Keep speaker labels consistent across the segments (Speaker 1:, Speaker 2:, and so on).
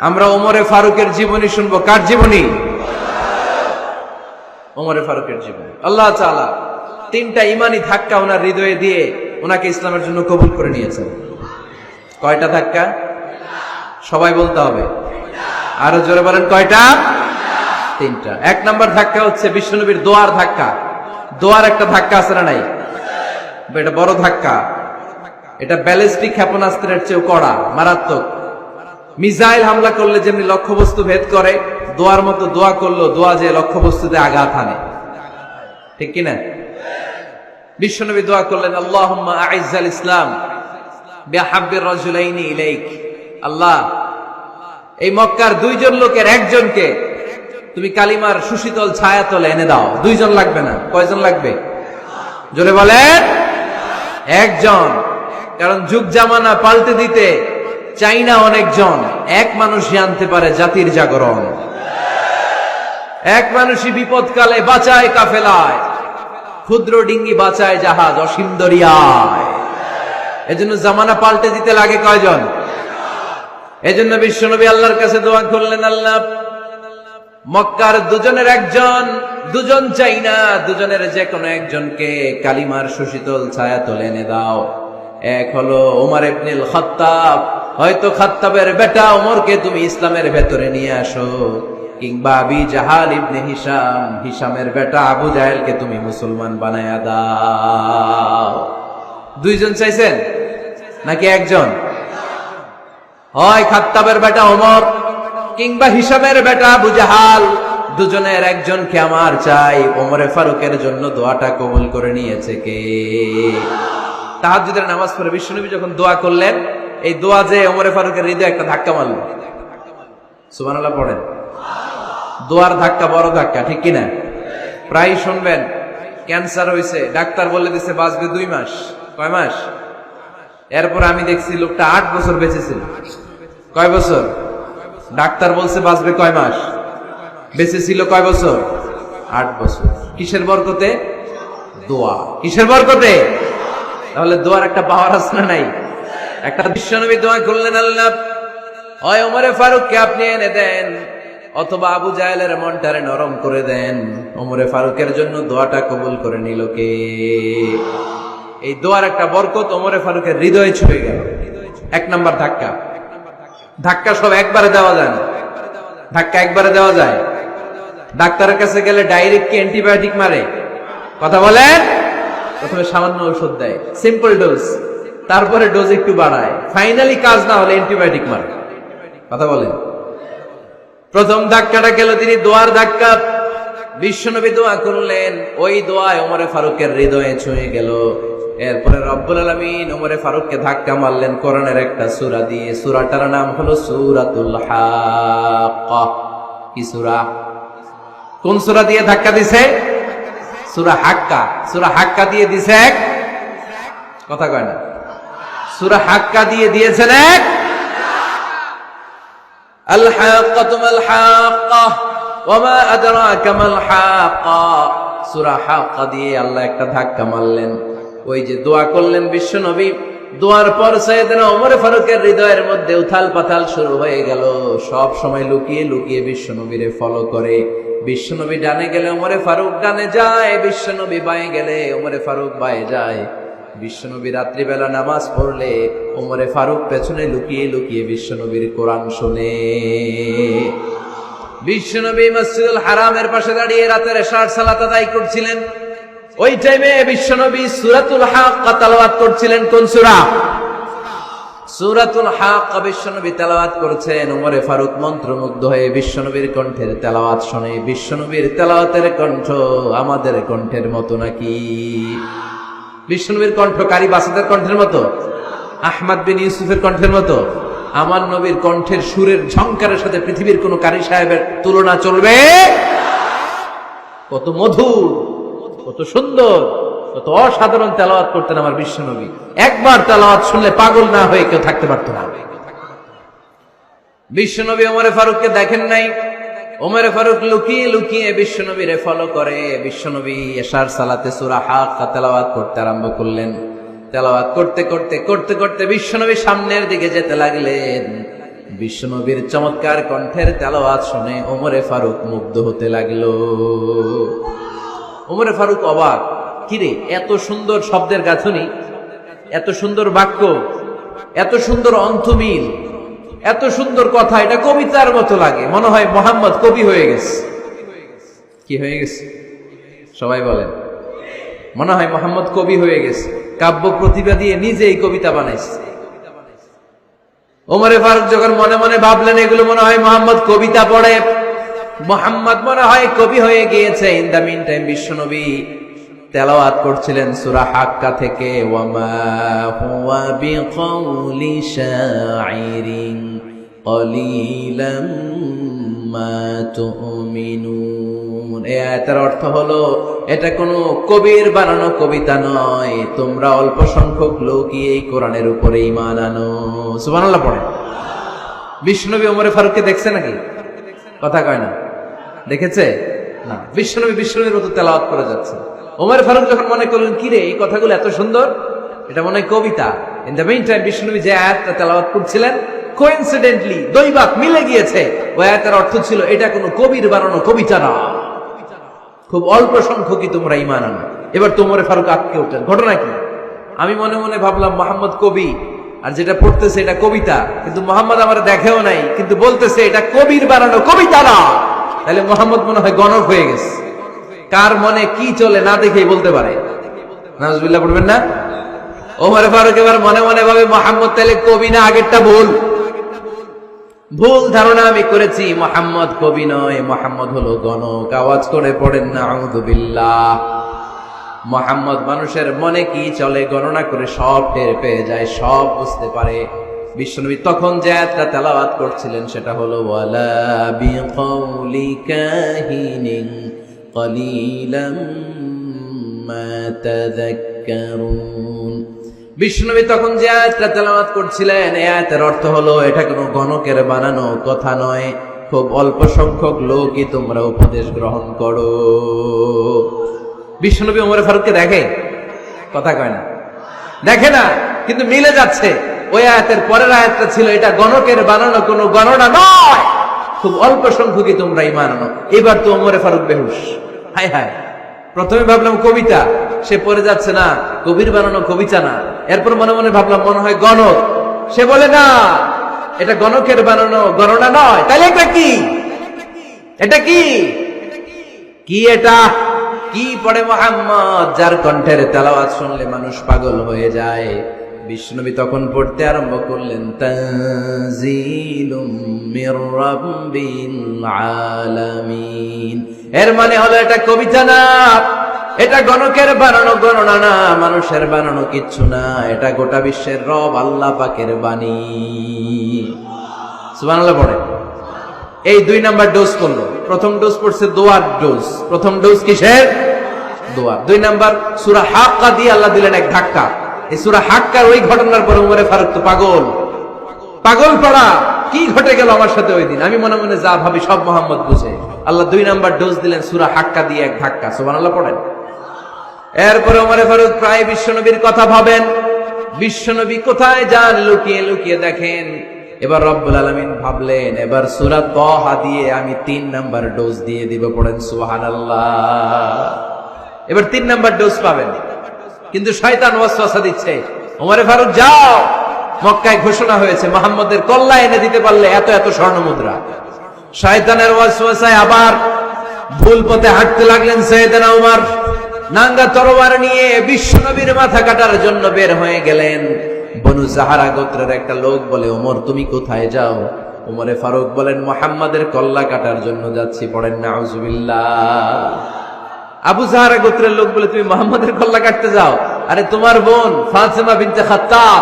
Speaker 1: আমরা ওমরে ফারুকের জীবনী শুনবো। কার জীবনী? ওমরে ফারুকের জীবনী। আল্লাহ তাআলা তিনটা ইমানি ধাক্কা ওনার হৃদয়ে দিয়ে ওনাকে ইসলামের জন্য কবুল করে নিয়েছেন। কয়টা ধাক্কা? সবাই বলতে হবে, আরো জোরে বলেন কয়টা? তিনটা। এক নাম্বার ধাক্কা হচ্ছে বিশ্বনবীর দোয়ার ধাক্কা। দোয়ার একটা ধাক্কা আছে না নাই? এটা বড় ধাক্কা। এটা ব্যালিস্টিক ক্ষেপণাস্ত্রের চেয়েও কড়া, মারাত্মক। মিসাইল হামলা করলে যেমনি লক্ষ্যবস্তু ভেদ করে, দোয়ার মতো দোয়া করলো, দোয়া যে লক্ষ্যবস্তুতে আঘাত হানে, ঠিক কিনা? বিশ্বনবী দোয়া করলেন, আল্লাহুম্মা আইজ্জাল ইসলাম বিহাব্বির রাজুলাইনি ইলাইক। আল্লাহ, এই মক্কার দুইজন লোকের একজনকে তুমি কালিমার সুশীতল ছায়াতলে এনে দাও। দুইজন লাগবে না, কয়জন লাগবে? জোরে বলেন, একজন। কারণ যুগ জামানা পাল্টে দিতে চাই না অনেকজন, এক মানুষই আনতে পারে জাতির জাগরণ। এক মানুষই বিপদকালে বাঁচায় কাফেলায়, ক্ষুদ্র ডিঙ্গি বাঁচায় জাহাজ অসীম দরিয়ায়। এজন্য জামানা পাল্টে দিতে লাগে কয়জন? এজন্য বিশ্বনবী আল্লাহর কাছে দোয়া করলেন, আল্লাহ মক্কার দুজনের একজন, দুজন চাই না, দুজনের যে কোনো একজনকে কালিমার সুশীতল ছায়া তোলে এনে দাও। এক হলো ওমর ইবনুল খাত্তাব, হয়তো খাত্তাবের বেটা ওমরকে তুমি ইসলামের ভেতরে নিয়ে আসো, কিংবা আবি জাহাল ইবনে হিশাম, হিশামের বেটা আবু জাহেলকে তুমি মুসলমান বানায়া দাও। দুইজন চাইছেন নাকি একজন? হয় খাত্তাবের বেটা ওমর কিংবা হিশামের বেটা আবু জাহাল, দুজনের একজনকে আমার চাই। ওমরে ফারুকের জন্য দোয়াটা কবুল করে নিয়েছে কে? তাহাজ্জুদের নামাজ পড়ে বিশ্বনবী যখন দোয়া করলেন, এই দোয়া যে ওমরে ফারুকের হৃদয়ে একটা ধাক্কা মারল। সুবহানাল্লাহ পড়েন। দোয়ার ধাক্কা বড় ধাক্কা, ঠিক কিনা? প্রায় শুনবেন ক্যান্সার হয়েছে, ডাক্তার বলে দিছে বাঁচবে 2 মাস। কয় মাস? এরপর আমি দেখছি লোকটা 8 বছর বেঁচে ছিল। কয় বছর? ডাক্তার বলছে বাঁচবে কয় মাস, বেঁচে ছিল কয় বছর? 8 বছর। কিসের বরকতে? দোয়া। কিসের বরকতে? তাহলে দোয়ার একটা পাওয়ার আছে না নাই? একটা বিশ্বনবী দোয়া করলেন, আল্লাহ হয় ওমরে ফারুককে আপনি এনে দেন, অথবা আবু জাহেলের মনটারে নরম করে দেন। ওমরে ফারুকের জন্য দোয়াটা কবুল করে নিল কে? এই দোয়ার একটা বরকত ওমরে ফারুকের হৃদয়ে ছুঁয়ে গেল। এক নাম্বার ধাক্কা। ধাক্কা সব একবারে দেওয়া যায় না। ধাক্কা একবারে দেওয়া যায়? ডাক্তারের কাছে গেলে ডাইরেক্ট কি অ্যান্টিবায়োটিক মারে? কথা বলেন। প্রথমে সামান্য ওষুধ দেয়, সিম্পল ডোজ, তারপরে ডোজ একটু বাড়ায়, ফাইনালি কাজ না হলে অ্যান্টিবায়োটিক মারে। কথা বলেন। প্রথম ধাক্কাটা গেল তিনি দোয়ার ধাক্কা। বিশ্বনবী দোয়া করলেন, ওই দোয়ায় ওমরে ফারুকের হৃদয়ে ছুঁয়ে গেল। এরপরে রব্বুল আলামিন ওমরে ফারুককে ধাক্কা মারলেন কোরআনের একটা সূরা দিয়ে। সূরাটার নাম হলো সূরাতুল হাক্কা। কি সূরা? কোন সূরা দিয়ে ধাক্কা দিছে? সূরা হাক্কা। সূরা হাক্কা দিয়ে দিছে এক, কথা কয় না। সূরা হাক্কা দিয়ে দিয়েছেন এক। আল হাক্কাতু মাল হাক্কা ওয়া মা আদরাকা মাল হাক্কা। সূরা হাক্কা দিয়ে আল্লাহ একটা ধাক্কা মারলেন। ওই যে দোয়া করলেন বিশ্বনবী, দোয়ার পর সাইয়েদনা ওমর ফারুকের হৃদয়ের মধ্যে উথাল পাথাল শুরু হয়ে গেল। সব সময় লুকিয়ে লুকিয়ে বিশ্বনবীরে ফলো করে। বিশ্বনবী ডানে গেলে ওমরে ফারুক ডানে যায়, বিশ্বনবী বাঁয়ে গেলে ওমরে ফারুক বাঁয়ে যায়। বিশ্বনবী রাত্রিবেলা নামাজ পড়লে ওমরে ফারুক পেছনে লুকিয়ে লুকিয়ে বিশ্বনবীর কোরআন শুনে। বিশ্বনবী মসজিদুল হারামের পাশে দাঁড়িয়ে রাতের এশার সালাত আদায় করছিলেন। ওই টাইমে বিশ্বনবী সূরাতুল হাক্কা তেলাওয়াত করছিলেন। কোন সূরা? সূরাতুল হাক্কা বিশ্বনবী তেলাওয়াত করছেন। ওমরে ফারুক মন্ত্রমুগ্ধ হয়ে বিশ্বনবীর কণ্ঠের তেলাওয়াত শুনে। বিশ্বনবীর তেলাওয়াতের কণ্ঠ আমাদের কণ্ঠের মতো নাকি? বিশ্বনবীর কণ্ঠ কারি বাসাদের কণ্ঠের মতো? আহমদ বিন ইউসুফের কণ্ঠের মতো? আমার নবীর কণ্ঠের সুরের ঝংকারের সাথে পৃথিবীর কোন কারি সাহেবের তুলনা চলবে? কত মধুর, কত সুন্দর, কত অসাধারণ তেলাওয়াত করতেন আমার বিশ্বনবী। একবার তেলাওয়াত শুনলে পাগল না হয়ে কেউ থাকতে পারত না। বিশ্বনবী ওমরে ফারুককে দেখেন নাই। ওমরে ফারুক লুকিয়ে লুকিয়ে বিশ্বনবীরে ফলো করে। বিশ্বনবী এশার সালাতে সূরা হাক্কা তেলাওয়াত করতে আরম্ভ করলেন। তেলাওয়াত করতে করতে করতে করতে বিশ্বনবী সামনের দিকে যেতে লাগলেন। বিশ্বনবীর চমৎকার কণ্ঠের তেলাওয়াত শুনে ওমরে ফারুক মুগ্ধ হতে লাগলো। ওমরে ফারুক অবাক, কিরে এত সুন্দর শব্দের গাঁথনি, এত সুন্দর বাক্য, এত সুন্দর অন্তমিল, এত সুন্দর কথা, এটা কবিতার মতো লাগে, মনে হয় মোহাম্মদ কবি হয়ে গেছে। কি হয়ে গেছে সবাই বলেন? মনে হয় মোহাম্মদ কবি হয়ে গেছে, কাব্য প্রতিভা দিয়ে নিজেই কবিতা বানাইছে। ওমরে ফারুক যখন মনে মনে ভাবলেন এগুলো মনে হয় মোহাম্মদ কবিতা পড়ে, মোহাম্মদ মনে হয় কবি হয়ে গিয়েছে। ইন দা মিন টাইম বিশ্বনবী তেলাওয়াত করছিলেন সূরা হাক্কা থেকে, ওয়ামা হুয়া বিকাউলি শাইরিন কলিলাম মা তুমিনুন। এই আয়াতের অর্থ হলো এটা কোনো কবির বানানো কবিতা নয়, তোমরা অল্প সংখ্যক লোকই এই কোরআনের উপরে ঈমান আনো। সুবহানাল্লাহ পড়ে। বিশ্বনবী ওমরে ফারুককে দেখছে নাকি? কথা কয় না, দেখেছে না? বিশ্বনবীর মতো তেলাওয়াত করে যাচ্ছে। ওমর ফারুক যখন মনে করলেন কিরে এই কথাগুলো এত সুন্দর, এটা মনে হয় কবিতা। ইন দ্য মিন টাইম বিশ্বনবী যে আয়াতটা তেলাওয়াত করছিলেন, কোইন্সিডেন্টলি দৈবাত মিলে গিয়েছে। ওই আয়াতের অর্থ ছিল এটা কোনো কবির বানানো কবিতা না, খুব অল্প সংখ্যকই তোমরা ঈমান আনো। এবার তো ওমর ফারুক আটকে উঠলেন, ঘটনা কি? আমি মনে মনে ভাবলাম মোহাম্মদ কবি, আর যেটা পড়তেছে এটা কবিতা, কিন্তু মোহাম্মদ আমার দেখেও নাই, কিন্তু বলতেছে এটা কবির বানানো কবিতা না। তাহলে মোহাম্মদ মনে হয় গণক হয়ে গেছে। কার মনে কি চলে না দেখেই বলতে পারে। নাউজুবিল্লাহ পড়বেন না? ওমর ফারুক এবার মনে মনে ভাবে মোহাম্মদ তাহলে কবি না, আগেরটা ভুল ধারণা আমি করেছি, মোহাম্মদ কবি নয়, মোহাম্মদ হলো গণক। আওয়াজ করে পড়েন না আউযু বিল্লাহ। মোহাম্মদ মানুষের মনে কি চলে গণনা করে সব টের পেয়ে যায়, সব বুঝতে পারে। বিশ্বনবী তখন যে আয়াতটা তেলাওয়াত করছিলেন সেটা হলো ওয়ালা বিকাউলি কাহিনিন কলিলাম মা তাযাক্কারুন। বিশ্বনবী তখন যে আয়াতটা তেলাওয়াত করছিলেন এই আয়াতের অর্থ হলো এটা কোনো গণকের বানানো কথা নয়, খুব অল্প সংখ্যক লোকই তোমরা উপদেশ গ্রহণ করো। বিশ্বনবী ওমর ফারুককে দেখে? কথা কয় না, দেখে না, কিন্তু মিলে যাচ্ছে। ওই আয়াতের পরের আয়াতটা ছিল এটা গণকের বানানো কোনো গণনা নয়, খুব অল্প সংখ্যকই তোমরা ঈমান আনো। এবার তো ওমর ফারুক বেহুশ। হায় হায়, প্রথমে ভাবলাম কবিতা, সে পড়ে যাচ্ছে না কবির বানানো কবিতা না। এরপর মনে মনে ভাবলাম মনে হয় গণক, সে বলে না এটা গণকের বানানো গণনা নয়। তাহলে এটা কি? এটা কি? কি এটা? কি পড়ে মুহাম্মদ, যার কণ্ঠের তেলাওয়াত শুনলে মানুষ পাগল হয়ে যায়। বিশ্বনবী তখন পড়তে আরম্ভ করলেন তানজিলুম মির রাব্বিল আলামিন। এর মানে হলো এটা কবিতা না, এটা গণকের বানানো গণনা না, মানুষের বানানো কিচ্ছু না, এটা গোটা বিশ্বের রব আল্লাহ পাকের বাণী। সুবহানাল্লাহ পড়ে। এই 2 নাম্বার ডোজ করলো। প্রথম ডোজ পড়ছে দোয়ার ডোজ। প্রথম ডোজ কিসের? দোয়া। 2 নাম্বার সূরা হাক্কা দিয়ে আল্লাহ দিলেন এক ধাক্কা। এই সূরা হাক্কার ওই ঘটনার পর ওমরে ফারুক তো পাগল পড়া। কি ঘটে গেল আমার সাথে ওই দিন? আমি মনে মনে যা ভাবি সব মোহাম্মদ বুঝে। আল্লাহ 2 নাম্বার ডোজ দিলেন সূরা হাক্কা দিয়ে এক ধাক্কা। সুবহানাল্লাহ পড়েন। এরপরে ওমরে ফারুক প্রায় বিশ্বনবীর কথা ভাবেন, বিশ্বনবী কোথায় যান লুকিয়ে লুকিয়ে দেখেন। এবার রব্বুল আলামিন ভাবলেন এবার সূরা তাহা দিয়ে আমি 3 নাম্বার ডোজ দিয়ে দিব। পড়েন সুবহানাল্লাহ। এবার 3 নাম্বার ডোজ পাবেন, কিন্তু শয়তান ওয়াসওয়াসা দিচ্ছে, ওমরে ফারুক যাও, মক্কায় ঘোষণা হয়েছে মুহাম্মদের কল্লা এনে দিতে পারলে এত এত স্বর্ণ মুদ্রা। শয়তানের ওয়াসওয়াসায় আবার ভুল পথে হাঁটতে লাগলেন সাইয়েদনা ওমর। নাঙ্গা তরবার নিয়ে বিশ্বনবীর মাথা কাটার জন্য বের হয়ে গেলেন। বনু জাহারা গোত্রের একটা লোক বলে, ওমর তুমি কোথায় যাও? ওমরে ফারুক বলেন মুহাম্মাদের কল্লা কাটার জন্য যাচ্ছি। পড়েন নাউজুবিল্লাহ। আবু জাহারা গোত্রের লোক বলে তুমি মুহাম্মাদের কল্লা কাটতে যাও? আরে তোমার বোন ফাতিমা বিনতে খাত্তাব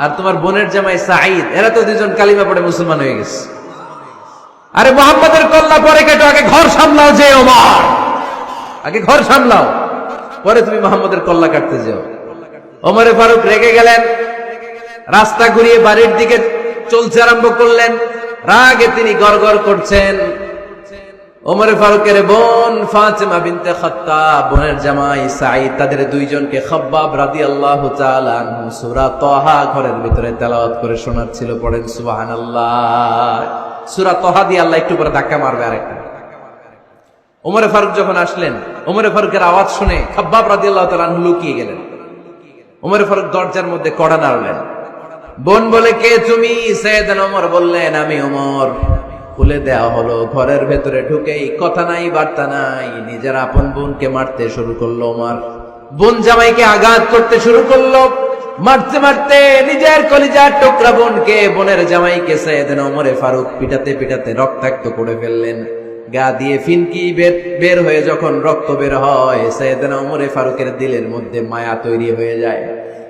Speaker 1: আর তোমার বোনের জামাই সাঈদ, এরা তো 2জন কালিমা পড়ে মুসলমান হয়ে গেছে। আরে মুহাম্মাদের কল্লা পরে কেটো, আগে ঘর সামলাও। যে ওমর, আগে ঘর সামলাও, পরে তুমি মুহাম্মাদের কল্লা কাটতে যাও। ওমরে ফারুক রেগে গেলেন, রাস্তা ঘুরিয়ে বাড়ির দিকে চলতে আরম্ভ করলেন। রাগে তিনি গড়গড় করছেন। ওমরে ফারুকের বোন ফাতেমা বিনতে খাত্তাব, বোনের জামাই সাঈদ, তাদের দুইজনকে খাব্বাব রাদিয়াল্লাহু তাআলা আনহু সূরা তাহা ঘরের ভিতরে তেলাওয়াত করে শোনাচ্ছিল। পড়েন সুবহানাল্লাহ। সূরা তাহা দিয়ে আল্লাহ একটু পরে ধাক্কা মারবে আরেকটা। ওমরে ফারুক যখন আসলেন, ওমরে ফারুকের আওয়াজ শুনে খাব্বাব রাদিয়াল্লাহু তাআলা আনহু লুকিয়ে গেলেন। ওমরে ফারুক দরজার মধ্যে কড়া নাড়লেন। বোন বলে, কে তুমি? সাইয়েদনা ওমর বললেন, আমি ওমর। খুলে দেওয়া হলো। ঘরের ভেতরে ঢুকেই কথা নাই বার্তা নাই, নিজের আপন বোনকে মারতে শুরু করলো ওমর। বোন জামাইকে আঘাত করতে শুরু করলো। মারতে মারতে নিজের কলিজার টুকরা বোনকে, বোনের জামাইকে সাইয়েদনা ওমরে ফারুক পিটাতে পিটাতে রক্তাক্ত করে ফেললেন। গা দিয়ে ফিনকি বের হয়ে যখন রক্ত বের হয়, সাইয়েদনা ওমরে ফারুকের দিলের মধ্যে মায়া তৈরি হয়ে যায়।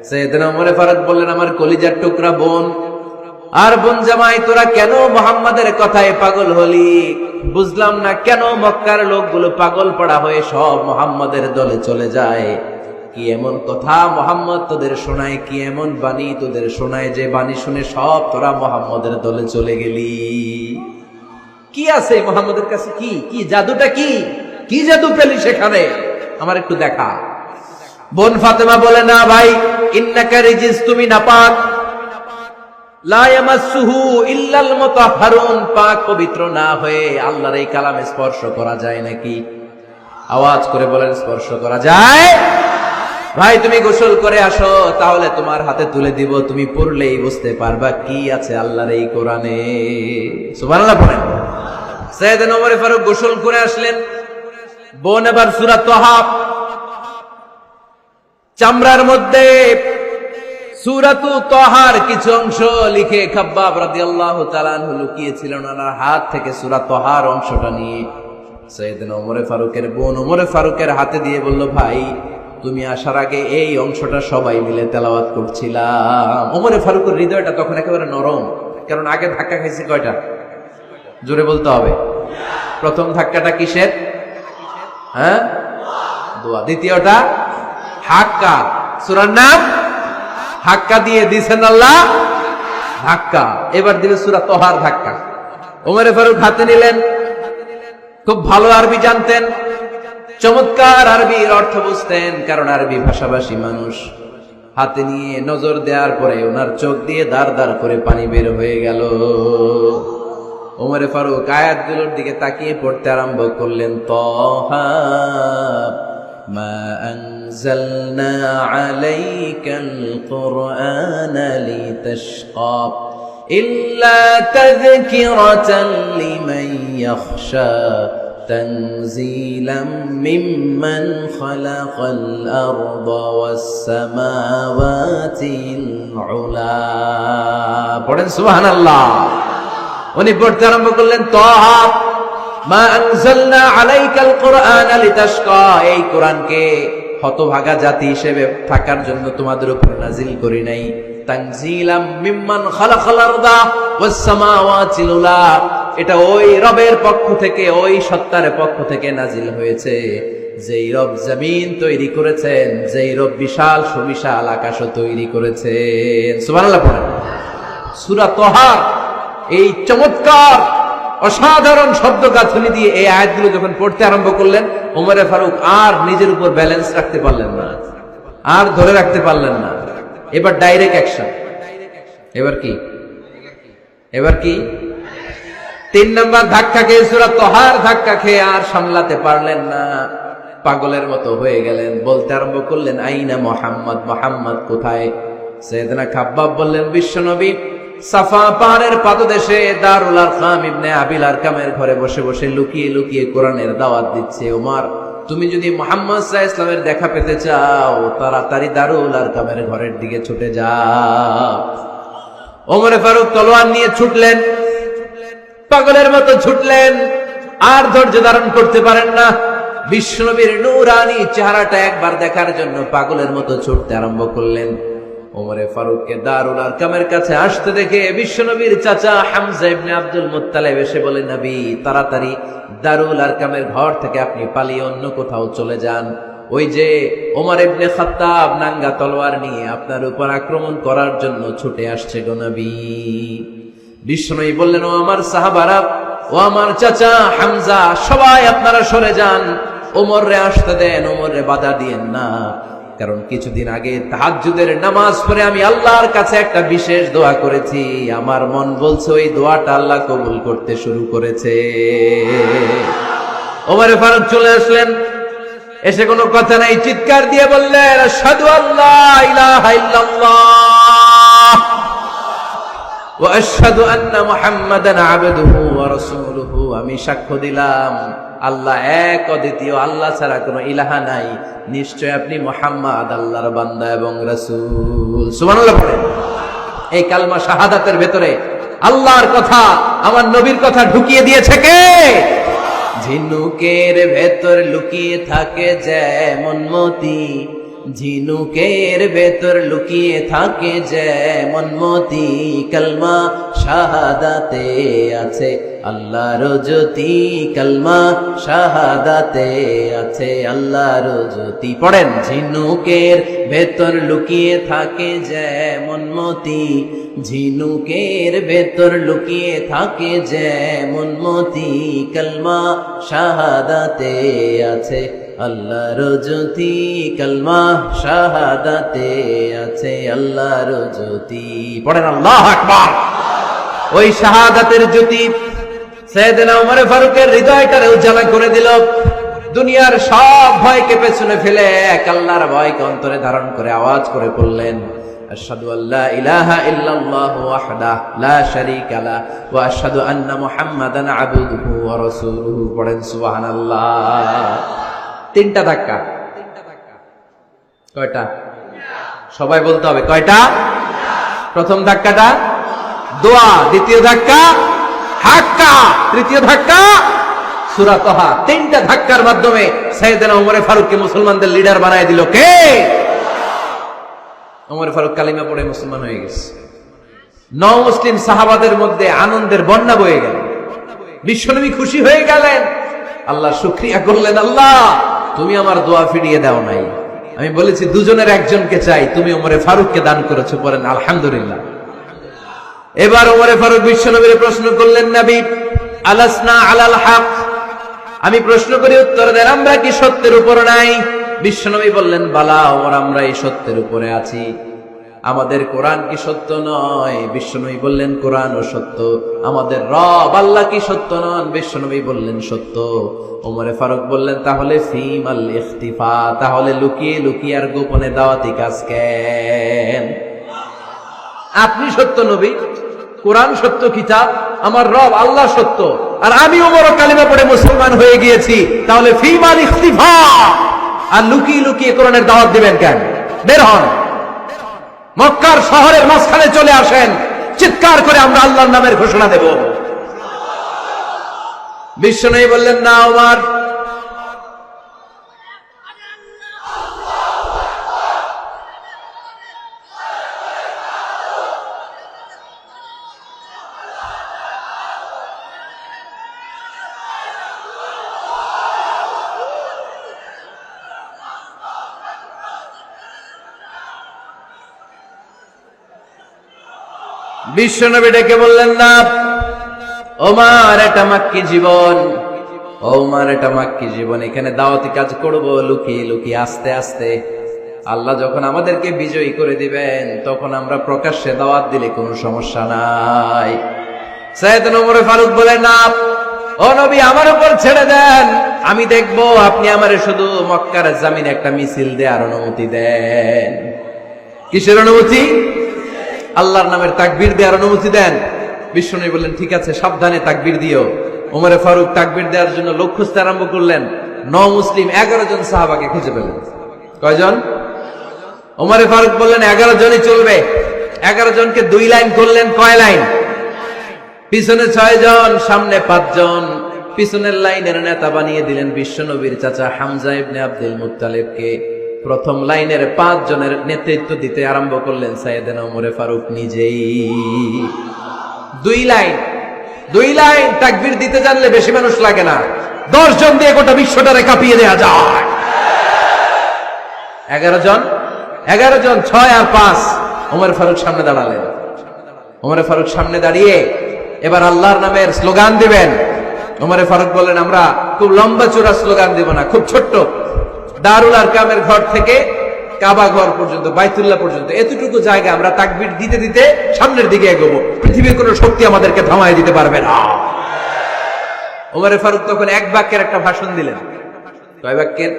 Speaker 1: সাইয়েদনা ওমরে ফারুক বললেন, আমার কলিজার টুকরা বোন আর বোন জামাই, তোরা কেন মুহাম্মাদের কথায় পাগল হলি? বুঝলাম না কেন মক্কার লোকগুলো পাগল পড়া হয়ে সব মুহাম্মাদের দলে চলে যায়। কি এমন কথা মুহাম্মদ তোদের শোনায়, কি এমন বাণী তোদের শোনায় যে বাণী শুনে সব তোরা মুহাম্মাদের দলে চলে গেলি? কি আছে মুহাম্মাদের কাছে? কি কি জাদুটা? কি কি জাদু পেলি সেখানে? আমার একটু দেখা। বোন ফাতেমা বলে, না ভাই, ইন্নাকা রিজিস, তুমি নাপাক। লা ইয়ামাসসুহু ইল্লাল মুতাহহারুন, পাক পবিত্র না হয়ে আল্লাহর এই কালামে স্পর্শ করা যায় নাকি? আওয়াজ করে বলেন, স্পর্শ করা যায়? ভাই তুমি গোসল করে আসো, তাহলে তোমার হাতে তুলে দিব, তুমি পড়লেই বুঝতে পারবা কি আছে আল্লাহর এই কোরআনে। সুবহানাল্লাহ পড়েন। সাইয়েদনা ওমর ফারুক গোসল করে আসলেন। বোন এবার সূরা তাহা চামড়ার মধ্যে সূরাতু তাহার কিছু অংশ লিখে খাব্বাব রাদিয়াল্লাহু তাআলা আনহু লুকিয়েছিলেন। ওনার হাত থেকে সূরা তাহার অংশটা নিয়ে সাইয়েদনা ওমর ফারুকের বোন ওমর ফারুকের হাতে দিয়ে বলল, ভাই তুমি আসার আগে এই অংশটা সবাই মিলে তেলাওয়াত করছিলাম। ওমর ফারুকের হৃদয়টা তখন একেবারে নরম, কারণ আগে ধাক্কা খাইছে কয়টা? জোরে বলতে হবে। প্রথম ধাক্কাটা কিসের? হ্যাঁ, দোয়া। দ্বিতীয়টা হাক্কা, সূরার নাম হাক্কা দিয়ে দিয়েছেন আল্লাহ ধাক্কা। এবার দিবে সূরা তাহার ধাক্কা। ওমর ফারুক হাতে নিলেন। খুব ভালো আরবি জানতেন, চমৎকার আরবির অর্থ বুঝতেন, কারণ আরবি ভাষাভাষী মানুষ। হাতে নিয়ে নজর দেওয়ার পরে ওনার চোখ দিয়ে দাঁড় দাঁড় করে পানি বের হয়ে গেল। ওমর ফারুক আয়াতগুলোর দিকে তাকিয়ে পড়তে আরম্ভ করলেন। তাহা মা আনজালনা আলাইকাল কুরআনা লিতাশকা ইল্লা তাযকিরাতান লিমান ইয়াখশা তানজিলাম মিম্মান খালাকাল আরদা ওয়াস সামাওয়াতিল উলা। পড়েন সুবহানাল্লাহ। উনি পড়তে আরম্ভ করলেন, তাহা মা আনজালনা আলাইকাল কুরআনা লিতাশকা, এই কোরআনকে হতভাগা জাতি হিসেবে থাকার জন্য তোমাদের উপর নাজিল করি নাই। তানজিলাম মিম্মান খালাকাল আরদা ওয়াস সামাওয়াতিল উলা, এটা ওই রবের পক্ষ থেকে, ওই সত্তার পক্ষ থেকে নাজিল হয়েছে যেই রব জমিন তৈরি করেছেন, যেই রব বিশাল সুবিশাল আকাশও তৈরি করেছেন। সুবহানাল্লাহ পড়েন। সূরা তাহা এই চমৎকার অসাধারণ শব্দ গাঁথনি দিয়ে এই আয়াতগুলো যখন পড়তে আরম্ভ করলেন, ওমর ফারুক আর নিজের উপর ব্যালেন্স রাখতে পারলেন না, আর ধরে রাখতে পারলেন না। এবার ডাইরেক্ট অ্যাকশন। এবার কি? এবার কি? 3 নাম্বার ধাক্কা খেয়ে, সূরা তাহার ধাক্কা খেয়ে আর সামলাতে পারলেন না, পাগলের মতো হয়ে গেলেন। বলতে আরম্ভ করলেন, আইনা মুহাম্মদ, মুহাম্মদ কোথায়? সাইয়েদনা খাব্বাব বললেন, বিশ্বনবী সাফা পাহাড়ের পাদদেশে দারুল আরকাম ইবনে আবিল আরকামের ঘরে বসে বসে লুকিয়ে লুকিয়ে কোরআনের দাওয়াত দিচ্ছে। ওমর, তুমি যদি মুহাম্মদ সাল্লাল্লাহু আলাইহি ওয়াসাল্লামের দেখা পেতে চাও, তাড়াতাড়ি দারুল আরকামের ঘরের দিকে ছুটে যাও। ওমর ফারুক তলোয়ার নিয়ে ছুটলেন, পাগলের মতো ছুটলেন, আর ধৈর্য ধারণ করতে পারেন না। বিশ্বনবীর নূরানী চেহারাটা একবার দেখার জন্য পাগলের মতো ছুটতে আরম্ভ করলেন। ওমর ফারুককে দারুল আরকামের কাছে আসতে দেখে বিশ্বনবীর চাচা হামজা ইবনে আব্দুল মুত্তালিব এসে বলে, নবী তাড়াতাড়ি দারুল আরকামের ঘর থেকে আপনি পালিয়ে অন্য কোথাও চলে যান। ওই যে ওমর ইবনে খাত্তাব নাঙ্গা তলোয়ার নিয়ে আপনার উপর আক্রমণ করার জন্য ছুটে আসছে গো নবী। বিশ্বনবী বললেন, ও আমার সাহাবারা, ও আমার চাচা হামজা, সবাই আপনারা সরে যান, ওমরে আসতে দেন, ওমরে বাধা দিয়েন না। কারণ কিছুদিন আগে তাহাজ্জুদের নামাজ পড়ে আমি আল্লাহর কাছে একটা বিশেষ দোয়া করেছি, আমার মন বলছে ওই দোয়াটা আল্লাহ কবুল করতে শুরু করেছে। ওমরে ফারুক চলে আসলেন, এসে কোনো কথা নাই, চিৎকার দিয়ে বললেন, আশহাদু আল্লা ইলাহা ইল্লাল্লাহ ওয়া আশহাদু আন্না মুহাম্মাদান আবদুহু ওয়া রাসূলুহু। আমি সাক্ষ্য দিলাম আল্লাহ এক, অদ্বিতীয়, আল্লাহ ছাড়া কোনো ইলাহা নাই, নিশ্চয় আপনি মুহাম্মদ আল্লাহর বান্দা এবং রাসূল। সুবহানাল্লাহ পড়েন। এই কালমা শাহাদাতের ভেতরে আল্লাহর কথা, আমার নবীর কথা ঢুকিয়ে দিয়েছে কে? ঝিনুকের ভেতর লুকিয়ে থাকে যেমন মতি, ঝিনুকের ভেতর লুকিয়ে থাকে যেমন মতি, কালমা শাহাদাতে আছে আল্লাহর জ্যোতি, কালমা শাহাদাতে আছে আল্লাহর জ্যোতি। পড়েন, ঝিনুকের ভেতর লুকিয়ে থাকে যেমন মতি, ঝিনুকের ভেতর লুকিয়ে থাকে যেমন মতি, কালমা শাহাদাতে আছে আল্লাহর জ্যোতি, কালমা শাহাদাতে আছে আল্লাহর জ্যোতি। পড়েন আল্লাহু আকবার। ওই শাহাদাতের জ্যোতি সাইয়েদনা ওমর ফারুকের হৃদয়টারে উজ্জ্বল করে দিল। দুনিয়ার সব ভয়কে পেছনে ফেলে এক আল্লাহর ভয়কে অন্তরে ধারণ করে আওয়াজ করে বললেন, আশহাদু আল্লা ইলাহা ইল্লাল্লাহু ওয়াহদাহু লা শারীকা লা ওয়া আশহাদু আন্না মুহাম্মাদান আবদুহু ওয়া রাসূলুহু। পড়েন সুবহানাল্লাহ। তিনটা ধাক্কা। কয়টা? সবাই বলতে হবে কয়টা? প্রথম ধাক্কাটা দোয়া, দ্বিতীয় ধাক্কা হাক্কা, তৃতীয় ধাক্কা সূরা তাহা। তিনটা ধাক্কার মাধ্যমে সাইয়েদনা ওমর ফারুককে মুসলমানদের লিডার বানায় দিল কে? ওমর ফারুক কালিমা পড়ে মুসলমান হয়ে গেছে। নও মুসলিম সাহাবাদের মধ্যে আনন্দের বন্যা বয়ে গেল। বিশ্বনবী খুশি হয়ে গেলেন, আল্লাহ শুকরিয়া করলেন, আল্লাহ তুমি আমার দোয়া ফিরিয়ে দাও নাই। আমি বলেছি দুজনের একজনকে চাই, তুমি ওমরে ফারুককে দান করেছো। পড়েন আলহামদুলিল্লাহ। এবার ওমরে ফারুক বিশ্বনবীর প্রশ্ন করলেন, নবী আলাসনা আলাল হক, আমি প্রশ্ন করি উত্তর দেন, আমরা কি সত্যের উপর নাই? বিশ্বনবী বললেন, বালা ওমর, আমরা এই সত্যের উপরে আছি। আমাদের কোরআন কি সত্য নয়? বিশ্বনবী বললেন, কোরআনও সত্য। আমাদের রব আল্লাহ কি সত্য নন? বিশ্বনবী বললেন, সত্য। ওমরে ফারুক বললেন, তাহলে ফিমাল ইখতিফা, তাহলে লুকিয়ে লুকিয়ে আর গোপনে দাওয়াতি কাজ কেন? আপনি সত্য নবী, কোরআন সত্য কিতাব, আমার রব আল্লাহ সত্য, আর আমি ওমর কালিমা পড়ে মুসলমান হয়ে গিয়েছি, তাহলে ফিমাল ইখতিফা, আর লুকিয়ে লুকিয়ে কোরআনের দাওয়াত দিবেন কেন? বের হন, মক্কার শহরের মাঝখানে চলে আসেন, চিৎকার করে আমরা আল্লাহর নামের ঘোষণা দেব। বিশ্বনবী বললেন, না ওমর, বিশ্বনবী ডেকে বললেন, না ওমর, এটা মাক্কি জীবন, ওমর এটা মাক্কি জীবন, এখানে দাওয়াতি কাজ করব লুকিয়ে লুকিয়ে, আস্তে আস্তে। আল্লাহ যখন আমাদেরকে বিজয়ী করে দিবেন, তখন আমরা প্রকাশ্যে দাওয়াত দিলে কোনো সমস্যা নাই। সাইয়েদনা ওমর ফারুক বলেন, না ও নবী, আমার উপর ছেড়ে দেন, আমি দেখব, আপনি আমারে শুধু মক্কার জমিনে একটা মিছিল দেওয়ার অনুমতি দেন। কিসের অনুমতি? আল্লাহর নামের তাকবীর দেওয়ার অনুমতি দেন। বিশ্বনবী বললেন, ঠিক আছে, সাবধানে তাকবীর দিও। ওমরে ফারুক তাকবীর দেওয়ার জন্য লোক খুঁজতে আরম্ভ করলেন। নও মুসলিম 11 জন সাহাবাকে খুঁজে পেলেন। কয়জন? ওমরে ফারুক বললেন 11 জনই চলবে। 11 জনকে 2 লাইন করলেন। কয় লাইন? পিছনে 6 জন, সামনে 5 জন। পিছনের লাইনের নেতা বানিয়ে দিলেন বিশ্বনবীর চাচা হামজা ইবনে আব্দুল মুত্তালিবকে। প্রথম লাইনের 5 জনের নেতৃত্ব দিতে আরম্ভ করলেন সাইয়েদনা ওমরে ফারুক নিজেই। 2 লাইন তাকবীর দিতে জানলে বেশি মানুষ লাগে না, 10 জন দিয়ে গোটা বিশ্বটারে কাঁপিয়ে দেয়া যায়। 11 জন 6 আর 5। ওমর ফারুক সামনে দাঁড়ালেন। ওমর ফারুক সামনে দাঁড়িয়ে এবার আল্লাহর নামের স্লোগান দিবেন, ওমরে ফারুক বললেন, আমরা খুব লম্বা চূড়া স্লোগান দেব না, খুব ছোট্ট, দারুল আরকামের ঘর থেকে কাবা ঘর পর্যন্ত, বাইতুল্লাহ পর্যন্ত এতটুকু জায়গা আমরা তাকবীর দিতে দিতে সামনের দিকে এগোবো, পৃথিবীর কোনো শক্তি আমাদেরকে থামায় দিতে পারবে না। ওমরে ফারুক তখন এক বাক্যের একটা ভাষণ দিলেন। কয় বাক্যের?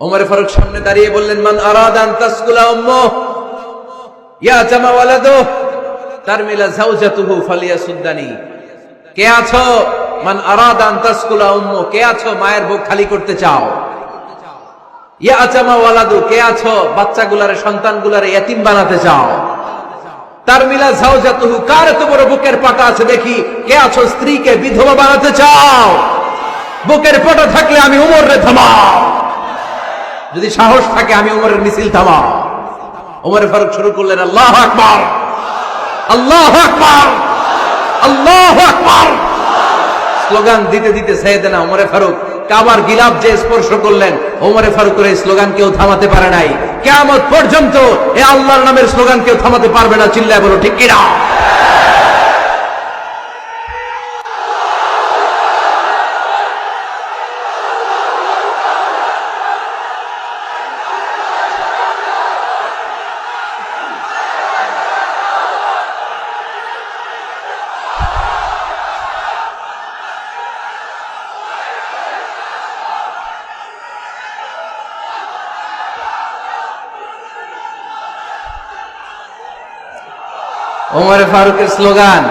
Speaker 1: ওমরে ফারুক সামনে দাঁড়িয়ে বললেন, মান আরাদা আন তাসকুলা উম্মুহ ইয়া জামা ওয়ালাদু তারমিলা যাওজাতুহু ফালিয়াসুদ্দানি। কে আছো? মান আরাদা আন তাসকুলা উম্মুহ, কে আছো মায়ের বুক খালি করতে চাও? ইয়া জামা ওয়ালাদু, কে আছো বাচ্চাগুলারে, সন্তানগুলারে ইতিম বানাতে চাও? তারমিলা যাওজাতুহু, কার এত বড় বুকের পাটা আছে দেখি, কে আছো স্ত্রীকে বিধবা বানাতে চাও? বুকের পাটা থাকলে আমি উমরে থামাও, যদি সাহস থাকে আমি উমরের মিছিল থামাও। ওমরে ফারুক শুরু করলেন, আল্লাহু আকবার, আল্লাহু আকবার, আল্লাহু আকবার। স্লোগান দিতে দিতে সাইয়েদনা ওমরে ফারুক কাবার গিলাফ যে স্পর্শ করলেন, ওমরে ফারুকের এই স্লোগান কেউ থামাতে পারে নাই। কিয়ামত পর্যন্ত এই আল্লাহর নামের স্লোগান কেউ থামাতে পারবে না। চিল্লায় বলো ঠিক কিনা? ওমরে ফারুকের স্লোগান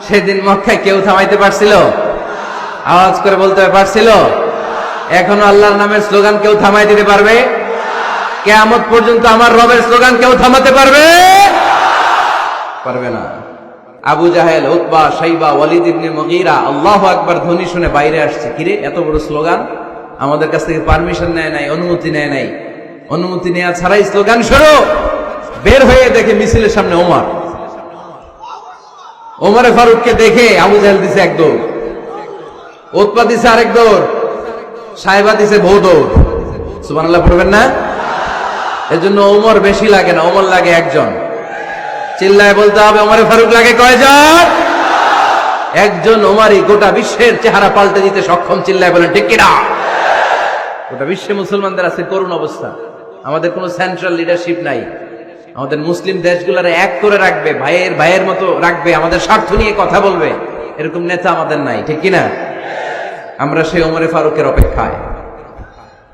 Speaker 1: সেদিন মক্কায় কেউ থামাইতে পারছিল? আওয়াজ করে বলতে পারছিল? এখনো আল্লাহর নামের স্লোগান কেউ থামাই দিতে পারবে? কিয়ামত পর্যন্ত আমার রবের স্লোগান কেউ থামাতে পারবে? পারবে না। আবু জাহেল, উতবা, শাইবা, ওয়ালিদ ইবনে মুগীরা আল্লাহু আকবার ধ্বনি শুনে বাইরে আসছে। কিরে, এত বড় স্লোগান, আমাদের কাছ থেকে পারমিশন নেয় নাই, অনুমতি নেয় নাই। অনুমতি নেওয়া ছাড়াই স্লোগান শুরু। বের হয়ে দেখে মিছিলের সামনে ওমর। ওমরে ফারুককে দেখে আবু জাহেল দিছে এক দৌড়, উতবা দিছে আরেক দৌড়, সাইবা দিছে বহু দৌড়। সুবহানাল্লাহ পড়বেন না? এজন্য ওমর বেশি লাগে না, ওমর লাগে একজন। চিল্লায় বলতে হবে, ওমরে ফারুক লাগে কয়জন? একজন। ওমরই গোটা বিশ্বের চেহারা পাল্টে দিতে সক্ষম। চিল্লায় বলেন ঠিক কিনা? গোটা বিশ্বে মুসলমানদের আছে করুণ অবস্থা। আমাদের কোনো সেন্ট্রাল লিডারশিপ নাই। আমাদের মুসলিম দেশগুলোর এক করে রাখবে, ভাইয়ের ভাইয়ের মতো রাখবে, আমাদের স্বার্থ নিয়ে কথা বলবে, এরকম নেতা আমাদের নাই। ঠিক কিনা? আমরা সেই ওমরে ফারুকের অপেক্ষায়,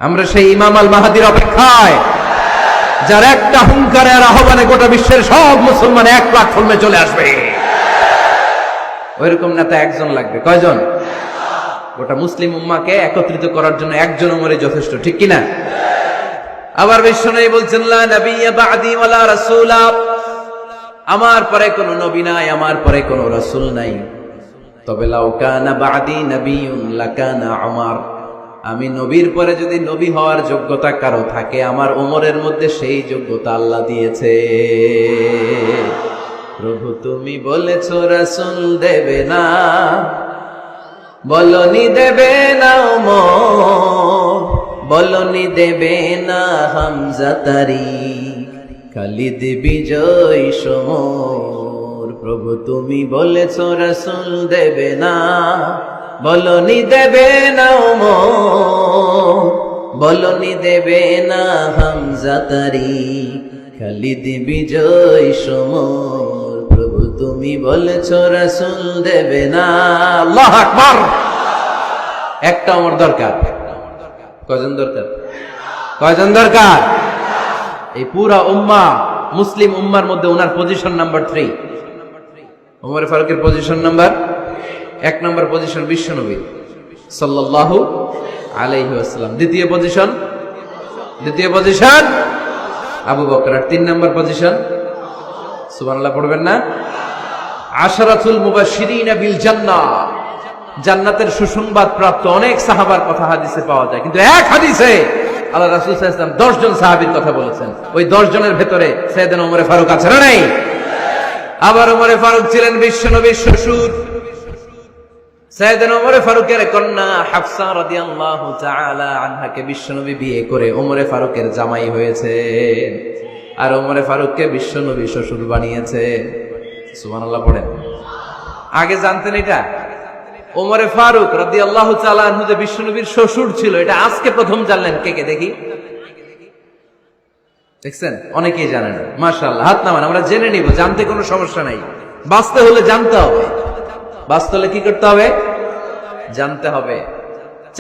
Speaker 1: আমরা সেই ইমাম আল মাহাদির অপেক্ষায়, যার একটা হুঙ্কারে আর আহ্বানে গোটা বিশ্বের সব মুসলমান এক প্ল্যাটফর্মে চলে আসবে। ওইরকম নেতা একজন লাগবে। কয়জন? গোটা মুসলিম উম্মাকে একত্রিত করার জন্য একজন ওমরে যথেষ্ট। ঠিক কিনা? আবার বিশ্বনবী বলছেন, লা নাবিয়্যা বা'দি ওয়ালা রাসূলা, আমার পরে কোন নবী নাই, আমার পরে কোন রাসূল নাই। তবে লাউ কানা বা'দি নাবিয়্যুন লাকানা উমর, আমি নবীর পরে যদি নবী হওয়ার যোগ্যতা কারো থাকে, আমার ওমরের মধ্যে সেই যোগ্যতা আল্লাহ দিয়েছে। প্রভু তুমি বলেছো রাসূল দেবে না, বলনি দেবে না ওমর, বলনি দেবে না হামজা তারিক, খালিদ বিজয় সমর। প্রভু তুমি বলেছো রাসূল দেবে না, বলনি দেবে না ওমর, বলনি দেবে না হামজা তারিক, খালিদ বিজয় সমর। প্রভু তুমি বলেছো রাসূল দেবে না। আল্লাহু আকবার। একটা ওমর দরকার। কয়জন দরকার? কয়জন দরকার? এই পুরা উম্মাহ, মুসলিম উম্মার মধ্যে ওনার পজিশন নাম্বার 3। ওমর ফারুকের পজিশন নাম্বার 1 নম্বর পজিশন বিশ্বনবী সাল্লাল্লাহু আলাইহি ওয়াসাল্লাম। দ্বিতীয় পজিশন আবু বকর। আর 3 নম্বর পজিশন, সুবহানাল্লাহ পড়বেন না? আশরাতুল মুবাশশিরিন বিল জান্নাহ, জান্নাতের সুসংবাদ প্রাপ্ত অনেক সাহাবার কথা হাদিসে পাওয়া যায়, কিন্তু এক হাদিসে আল্লাহ রাসূল সাল্লাল্লাহু আলাইহি ওয়াসাল্লাম 10 জন সাহাবীর কথা বলেছেন। ওই 10 জনের ভেতরে সাইয়েদনা ওমর ফারুক আছে না নাই? আবার ওমর ফারুক ছিলেন বিশ্বনবীর শ্বশুর। সাইয়েদনা ওমর ফারুকের কন্যা হাফসা রাদিয়াল্লাহু তাআলা আনহাকে বিশ্বনবী বিয়ে করে ওমর ফারুকের জামাই হয়েছে, আর ওমর ফারুককে বিশ্বনবী শ্বশুর বানিয়েছে। সুবহানাল্লাহ পড়েন। আগে জানতেন এটা? ওমরে ফারুক রাদিয়াল্লাহু তাআলা আনহু যে বিশ্বনবীর শ্বশুর ছিল, এটা আজকে প্রথম জানলেন। কে কে দেখি? দেখছেন, অনেকেই জানে না। মাশাআল্লাহ, হাত নামান, আমরা জেনে নিব, জানতে কোনো সমস্যা নাই। বাঁচতে হলে জানতে হবে, বাঁচতে হলে কি করতে হবে? জানতে হবে।